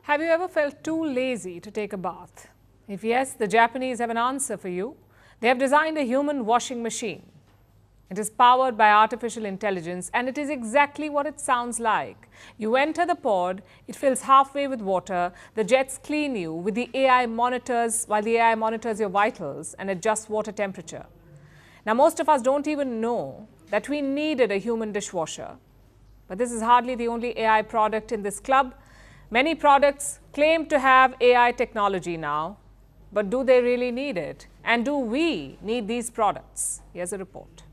Have you ever felt too lazy to take a bath? If yes, the Japanese have an answer for you. They have designed a human washing machine. It is powered by artificial intelligence and it is exactly what it sounds like. You enter the pod, it fills halfway with water, the jets clean you with the AI monitors while the AI monitors your vitals and adjusts water temperature. Now, most of us don't even know that we needed a human dishwasher. But this is hardly the only AI product in this club. Many products claim to have AI technology now, but do they really need it? And do we need these products? Here's a report.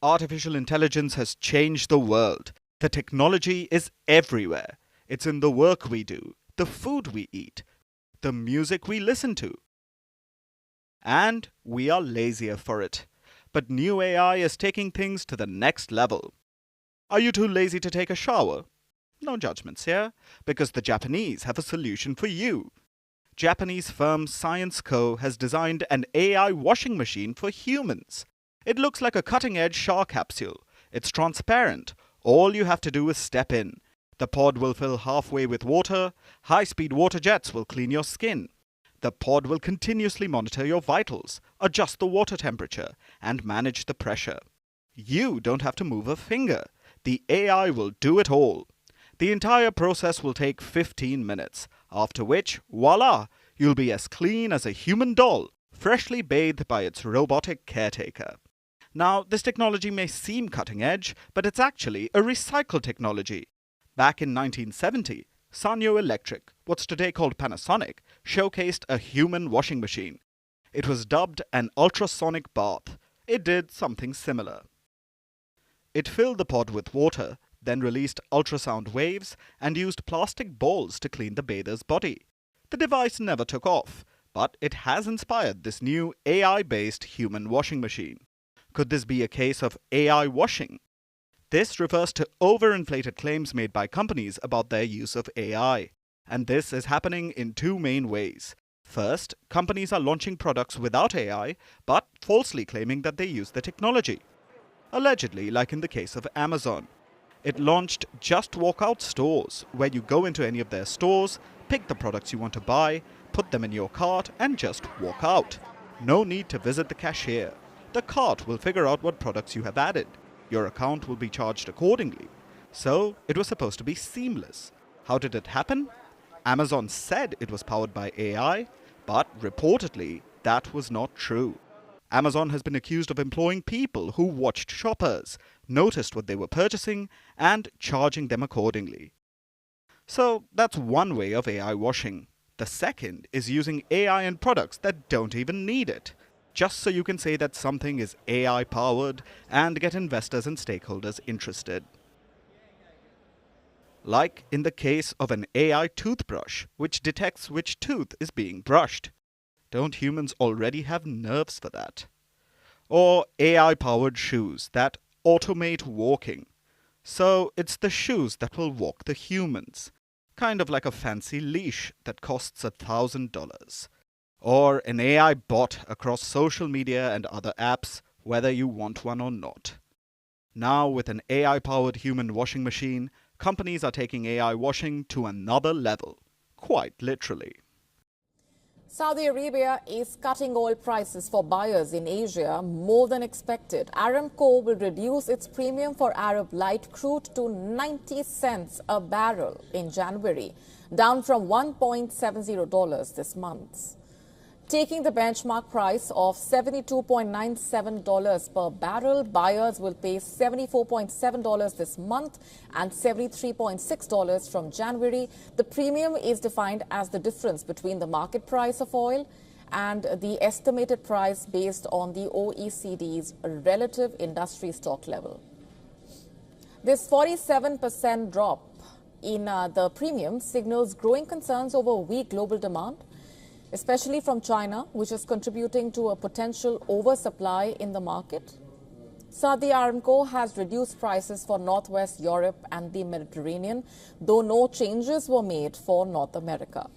Artificial intelligence has changed the world. The technology is everywhere. It's in the work we do, the food we eat, the music we listen to. And we are lazier for it. But new AI is taking things to the next level. Are you too lazy to take a shower? No judgments here, because the Japanese have a solution for you. Japanese firm Science Co. has designed an AI washing machine for humans. It looks like a cutting-edge shower capsule. It's transparent. All you have to do is step in. The pod will fill halfway with water. High-speed water jets will clean your skin. The pod will continuously monitor your vitals, adjust the water temperature, and manage the pressure. You don't have to move a finger. The AI will do it all. The entire process will take 15 minutes, after which, voila, you'll be as clean as a human doll, freshly bathed by its robotic caretaker. Now, this technology may seem cutting edge, but it's actually a recycled technology. Back in 1970, Sanyo Electric, what's today called Panasonic, showcased a human washing machine. It was dubbed an ultrasonic bath. It did something similar. It filled the pod with water, then released ultrasound waves and used plastic balls to clean the bather's body. The device never took off, but it has inspired this new AI-based human washing machine. Could this be a case of AI washing? This refers to overinflated claims made by companies about their use of AI. And this is happening in two main ways. First, companies are launching products without AI, but falsely claiming that they use the technology. Allegedly, like in the case of Amazon. It launched Just Walkout stores, where you go into any of their stores, pick the products you want to buy, put them in your cart, and just walk out. No need to visit the cashier. The cart will figure out what products you have added. Your account will be charged accordingly. So, it was supposed to be seamless. How did it happen? Amazon said it was powered by AI, but reportedly, that was not true. Amazon has been accused of employing people who watched shoppers, noticed what they were purchasing, and charging them accordingly. So that's one way of AI washing. The second is using AI in products that don't even need it, just so you can say that something is AI powered and get investors and stakeholders interested. Like in the case of an AI toothbrush, which detects which tooth is being brushed. Don't humans already have nerves for that? Or AI-powered shoes that automate walking. So it's the shoes that will walk the humans. Kind of like a fancy leash that costs $1,000. Or an AI bot across social media and other apps, whether you want one or not. Now, with an AI-powered human washing machine, companies are taking AI washing to another level. Quite literally. Saudi Arabia is cutting oil prices for buyers in Asia more than expected. Aramco will reduce its premium for Arab light crude to 90 cents a barrel in January, down from $1.70 this month. Taking the benchmark price of $72.97 per barrel, buyers will pay $74.7 this month and $73.6 from January. The premium is defined as the difference between the market price of oil and the estimated price based on the OECD's relative industry stock level. This 47% drop in the premium signals growing concerns over weak global demand, especially from China, which is contributing to a potential oversupply in the market. Saudi Aramco has reduced prices for Northwest Europe and the Mediterranean, though no changes were made for North America.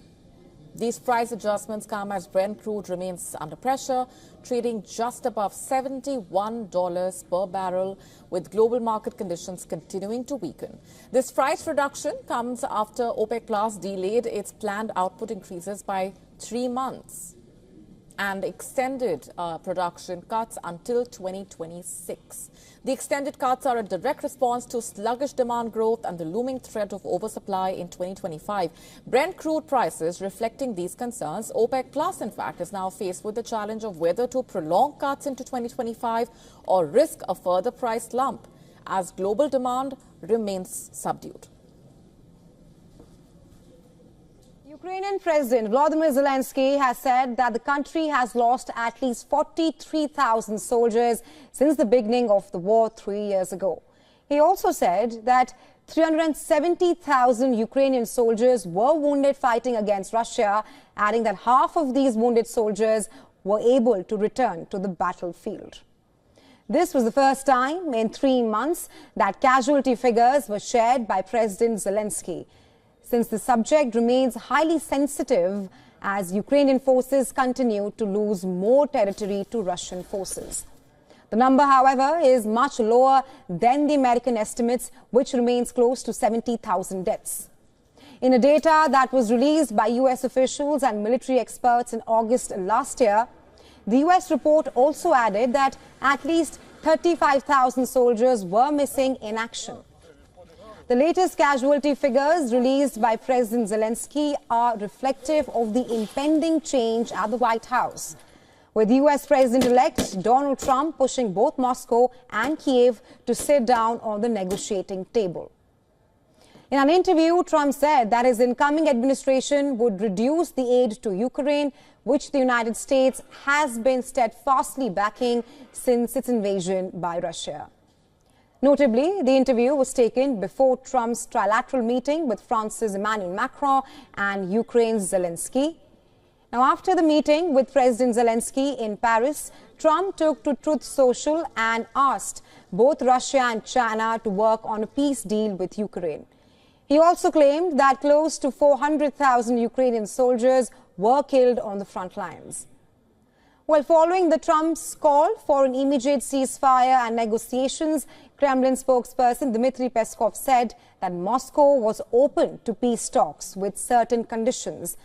These price adjustments come as Brent crude remains under pressure, trading just above $71 per barrel, with global market conditions continuing to weaken. This price reduction comes after OPEC Plus delayed its planned output increases by 3 months and extended production cuts until 2026. The extended cuts are a direct response to sluggish demand growth and the looming threat of oversupply in 2025. Brent crude prices reflecting these concerns. OPEC Plus, in fact, is now faced with the challenge of whether to prolong cuts into 2025 or risk a further price slump as global demand remains subdued. Ukrainian President Volodymyr Zelensky has said that the country has lost at least 43,000 soldiers since the beginning of the war 3 years ago. He also said that 370,000 Ukrainian soldiers were wounded fighting against Russia, adding that half of these wounded soldiers were able to return to the battlefield. This was the first time in 3 months that casualty figures were shared by President Zelensky, since the subject remains highly sensitive as Ukrainian forces continue to lose more territory to Russian forces. The number, however, is much lower than the American estimates, which remains close to 70,000 deaths. In a data that was released by U.S. officials and military experts in August last year, the U.S. report also added that at least 35,000 soldiers were missing in action. The latest casualty figures released by President Zelensky are reflective of the impending change at the White House, with U.S. President-elect Donald Trump pushing both Moscow and Kiev to sit down on the negotiating table. In an interview, Trump said that his incoming administration would reduce the aid to Ukraine, which the United States has been steadfastly backing since its invasion by Russia. Notably, the interview was taken before Trump's trilateral meeting with France's Emmanuel Macron and Ukraine's Zelensky. Now, after the meeting with President Zelensky in Paris, Trump took to Truth Social and asked both Russia and China to work on a peace deal with Ukraine. He also claimed that close to 400,000 Ukrainian soldiers were killed on the front lines. Well, following the Trump's call for an immediate ceasefire and negotiations, Kremlin spokesperson Dmitry Peskov said that Moscow was open to peace talks with certain conditions,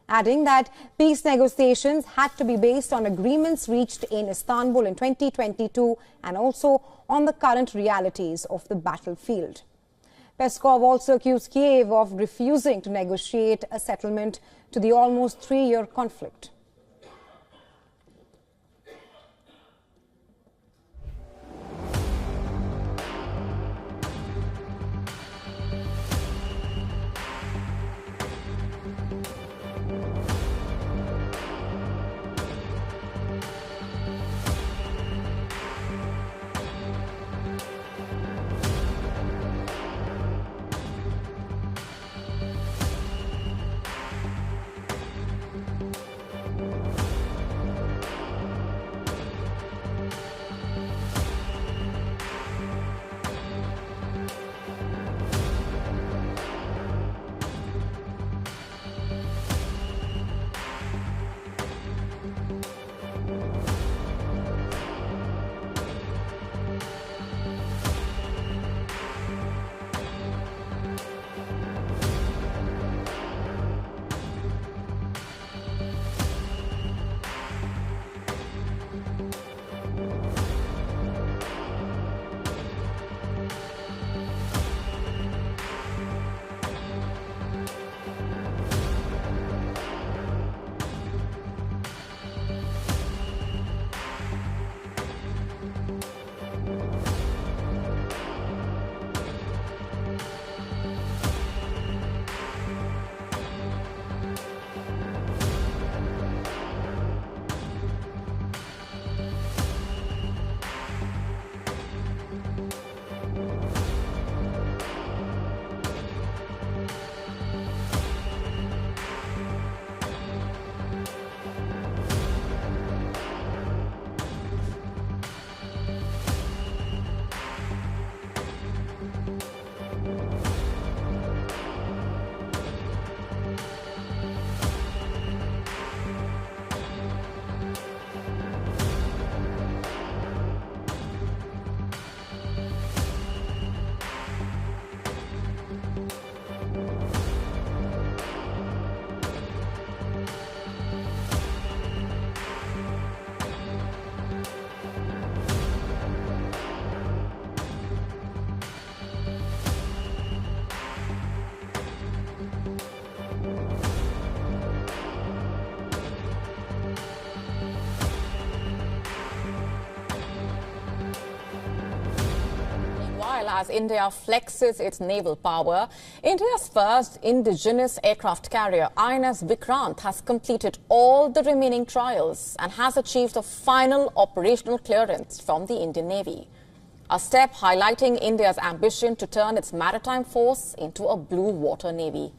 adding that peace negotiations had to be based on agreements reached in Istanbul in 2022 and also on the current realities of the battlefield. Peskov also accused Kiev of refusing to negotiate a settlement to the almost 3-year conflict. as India flexes its naval power. India's first indigenous aircraft carrier, INS Vikrant, has completed all the remaining trials and has achieved a final operational clearance from the Indian Navy. A step highlighting India's ambition to turn its maritime force into a blue water navy.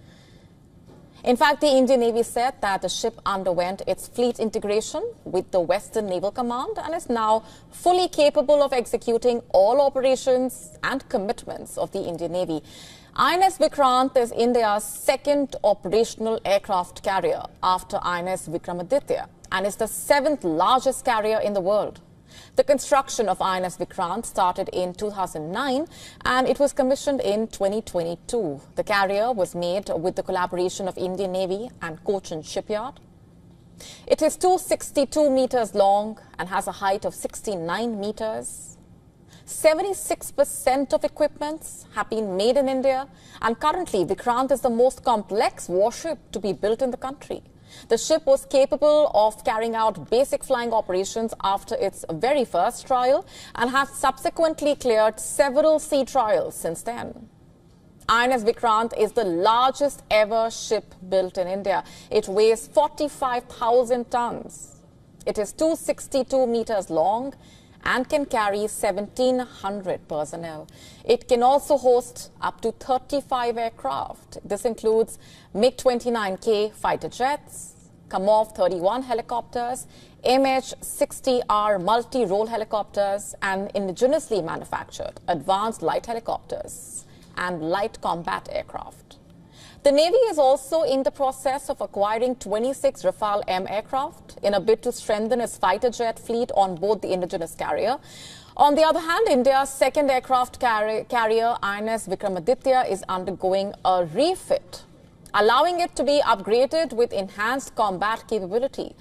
In fact, the Indian Navy said that the ship underwent its fleet integration with the Western Naval Command and is now fully capable of executing all operations and commitments of the Indian Navy. INS Vikrant is India's second operational aircraft carrier after INS Vikramaditya and is the 7th largest carrier in the world. The construction of INS Vikrant started in 2009 and it was commissioned in 2022. The carrier was made with the collaboration of Indian Navy and Cochin Shipyard. It is 262 meters long and has a height of 69 meters. 76% of equipments have been made in India, and currently Vikrant is the most complex warship to be built in the country. The ship was capable of carrying out basic flying operations after its very first trial and has subsequently cleared several sea trials since then. INS Vikrant is the largest ever ship built in India. It weighs 45,000 tons. It is 262 meters long and can carry 1,700 personnel. It can also host up to 35 aircraft. This includes MiG-29K fighter jets, Kamov 31 helicopters, MH-60R multi-role helicopters, and indigenously manufactured advanced light helicopters and light combat aircraft. The Navy is also in the process of acquiring 26 Rafale M aircraft in a bid to strengthen its fighter jet fleet on board the indigenous carrier. On the other hand, India's second aircraft carrier, INS Vikramaditya, is undergoing a refit, allowing it to be upgraded with enhanced combat capability.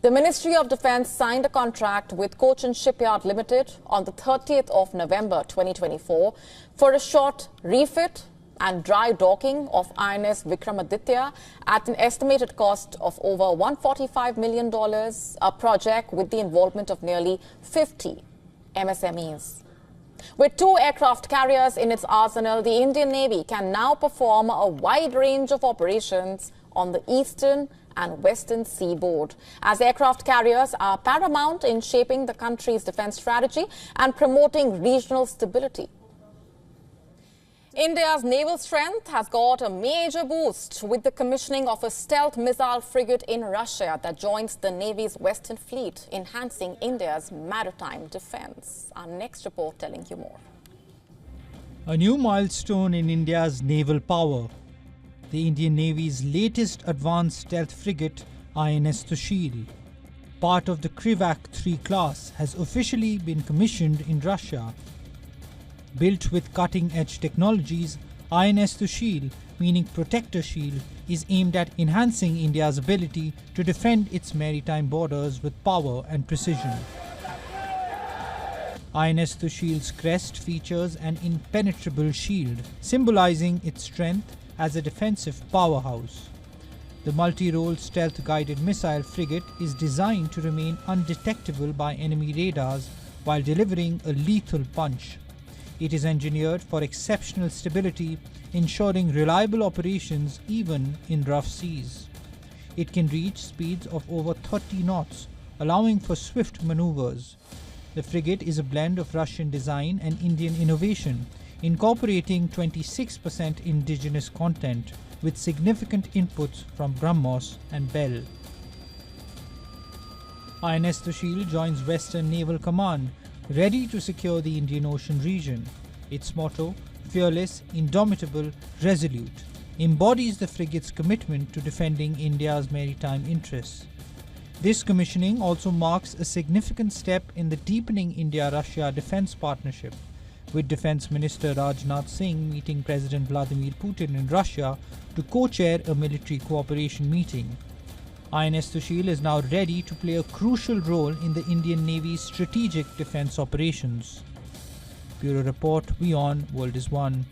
The Ministry of Defence signed a contract with Cochin Shipyard Limited on the 30th of November 2024 for a short refit and dry docking of INS Vikramaditya at an estimated cost of over $145 million, a project with the involvement of nearly 50 MSMEs. With 2 aircraft carriers in its arsenal, the Indian Navy can now perform a wide range of operations on the eastern and western seaboard, as aircraft carriers are paramount in shaping the country's defence strategy and promoting regional stability. India's naval strength has got a major boost with the commissioning of a stealth missile frigate in Russia that joins the Navy's Western Fleet, enhancing India's maritime defense. Our next report telling you more. A new milestone in India's naval power. The Indian Navy's latest advanced stealth frigate, INS Sushil, part of the Krivac III class, has officially been commissioned in Russia. Built with cutting-edge technologies, INS Sushil, meaning Protector Shield, is aimed at enhancing India's ability to defend its maritime borders with power and precision. INS Sushil's crest features an impenetrable shield, symbolizing its strength as a defensive powerhouse. The multi-role stealth-guided missile frigate is designed to remain undetectable by enemy radars while delivering a lethal punch. It is engineered for exceptional stability, ensuring reliable operations even in rough seas. It can reach speeds of over 30 knots, allowing for swift maneuvers. The frigate is a blend of Russian design and Indian innovation, incorporating 26% indigenous content with significant inputs from BrahMos and Bell. INS Sushil joins Western Naval Command, ready to secure the Indian Ocean region. Its motto, fearless, indomitable, resolute, embodies the frigate's commitment to defending India's maritime interests. This commissioning also marks a significant step in the deepening India-Russia defense partnership, with Defense Minister Rajnath Singh meeting President Vladimir Putin in Russia to co-chair a military cooperation meeting. INS Sushil is now ready to play a crucial role in the Indian Navy's strategic defense operations. Bureau Report, WION, World is One.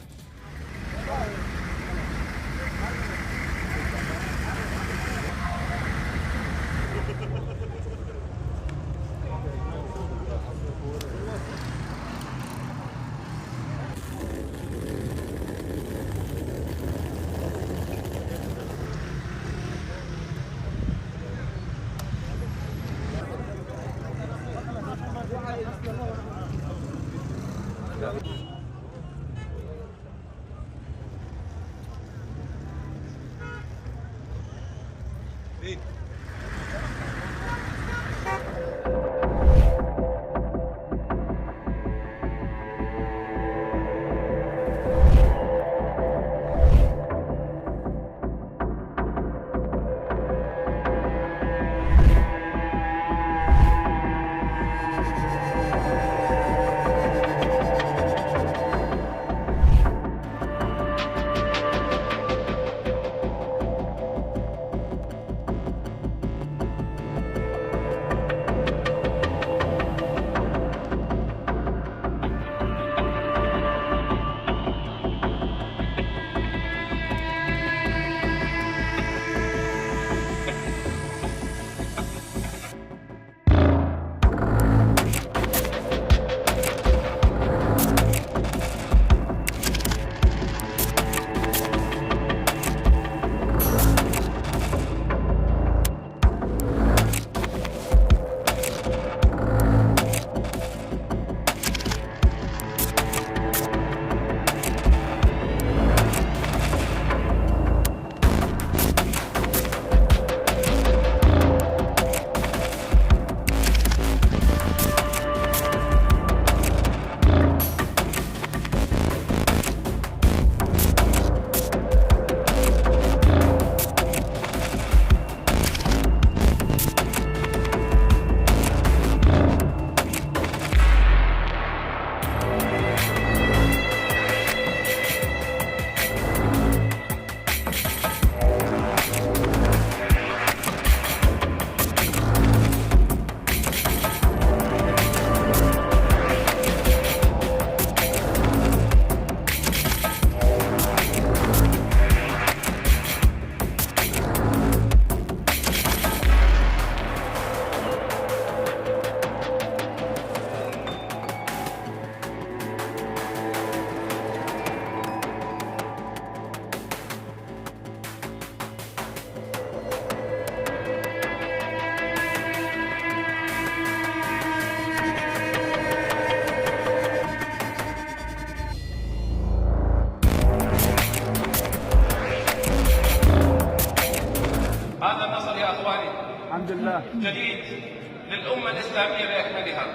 الحمد لله. جديد للأمة الإسلامية بأكملها.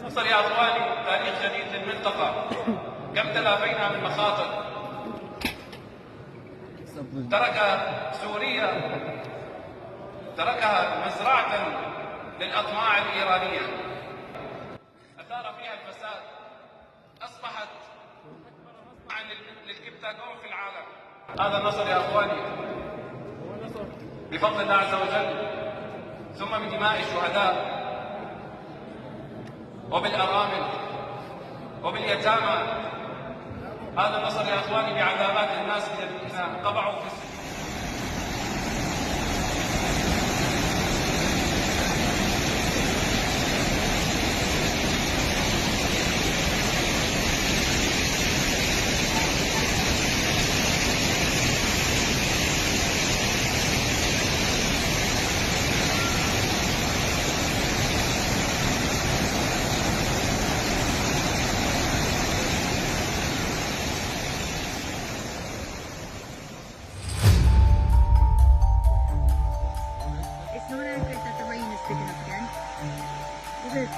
مصر يا أخواني تاريخ جديد للمنطقة. كم تلافينا من مخاطر تركها مزرعة للأطماع الإيرانية أثار فيها الفساد، أصبحت مصنعا للكبتاجون في العالم. هذا النصر يا أخواني بفضل الله عز وجل، ثم بدماء الشهداء وبالأرامل وباليتامى. هذا النصر يا أخواني بعذابات الناس الذين قبعوا في السجن. It's not accurate that the rain is picking up again. Is it?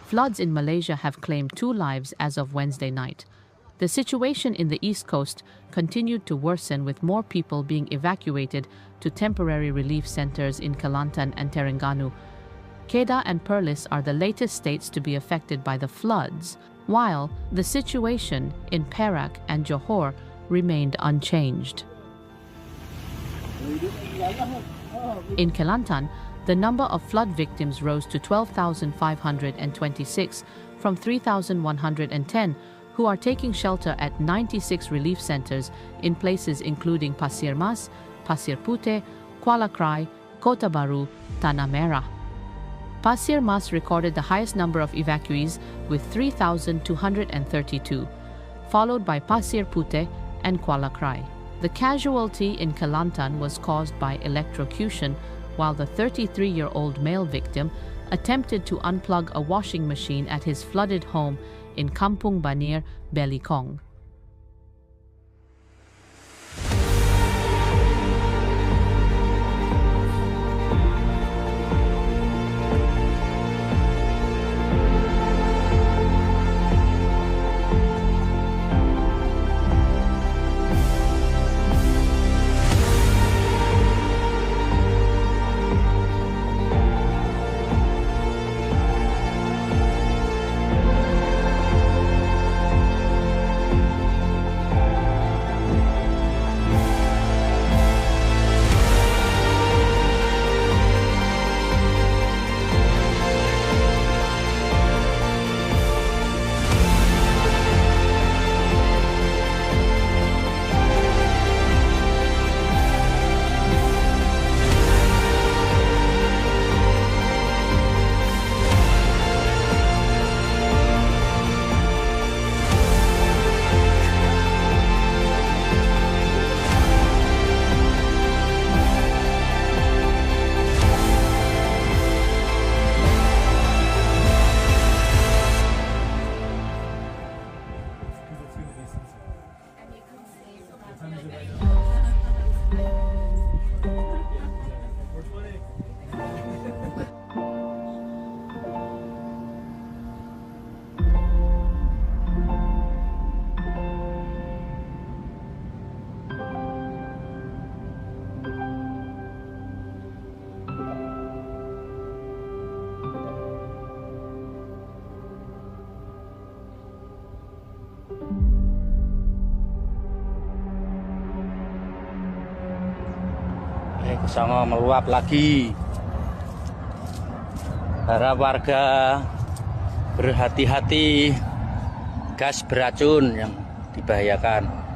Floods in Malaysia have claimed 2 lives as of Wednesday night. The situation in the east coast continued to worsen, with more people being evacuated to temporary relief centers in Kelantan and Terengganu. Kedah and Perlis are the latest states to be affected by the floods, while the situation in Perak and Johor remained unchanged. In Kelantan, the number of flood victims rose to 12,526 from 3,110, who are taking shelter at 96 relief centers in places including Pasir Mas, Pasir Puteh, Kuala Krai, Kota Baru, Tanah Merah. Pasir Mas recorded the highest number of evacuees with 3,232, followed by Pasir Puteh and Kuala Krai. The casualty in Kelantan was caused by electrocution, while the 33-year-old male victim attempted to unplug a washing machine at his flooded home in Kampung Banir, Belikong. sama meluap lagi. Harap warga berhati-hati, gas beracun yang dibahayakan.